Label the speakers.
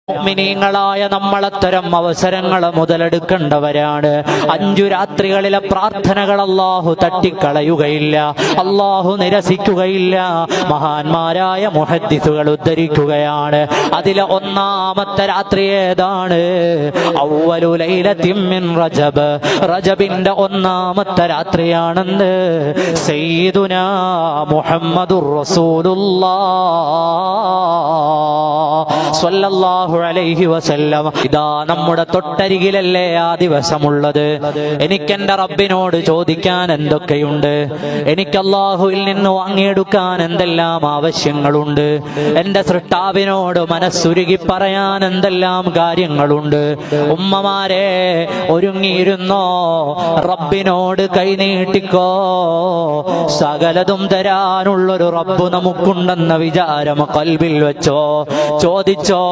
Speaker 1: മുഅ്മിനീങ്ങളായ നമ്മളത്തരം അവസരങ്ങൾ മുതലെടുക്കേണ്ടവരാണ്. 5 രാത്രികളിലെ പ്രാർത്ഥനകൾ അല്ലാഹു തട്ടിക്കളയുകയില്ല, അല്ലാഹു നിരസിക്കുകയില്ല. മഹാന്മാരായ മുഹദ്ദിസുകൾ ഉദ്ധരിക്കുകയാണ്, അതിലെ ഒന്നാമത്തെ രാത്രി ഏതാണ്? അവ്വലു ലൈലത്തിൻ മിൻ റജബ്, റജബിന്റെ ഒന്നാമത്തെ രാത്രിയാണെന്ന് സയ്യിദുനാ മുഹമ്മദുർ റസൂലുള്ളാഹ് സ്വല്ലല്ലാഹു അലൈഹി വസല്ലം. ഇതാ നമ്മുടെ തൊട്ടരികിലല്ലേ ആ ദിവസമുള്ളത്. എനിക്കെന്റെ റബ്ബിനോട് ചോദിക്കാൻ എന്തൊക്കെയുണ്ട്, എനിക്ക് അല്ലാഹുവിൽ നിന്ന് വാങ്ങിയെടുക്കാൻ എന്തെല്ലാം ആവശ്യങ്ങളുണ്ട്, എന്റെ സൃഷ്ടാവിനോട് മനസ്സുരുകി പറയാൻ എന്തെല്ലാം കാര്യങ്ങളുണ്ട്. ഉമ്മമാരെ, ഒരുങ്ങിയിരുന്നോ, റബ്ബിനോട് കൈനീട്ടിക്കോ. സകലതും തരാനുള്ളൊരു റബ്ബ് നമുക്കുണ്ടെന്ന വിചാരം ഖൽബിൽ വെച്ചോ, ചോദിച്ചോ.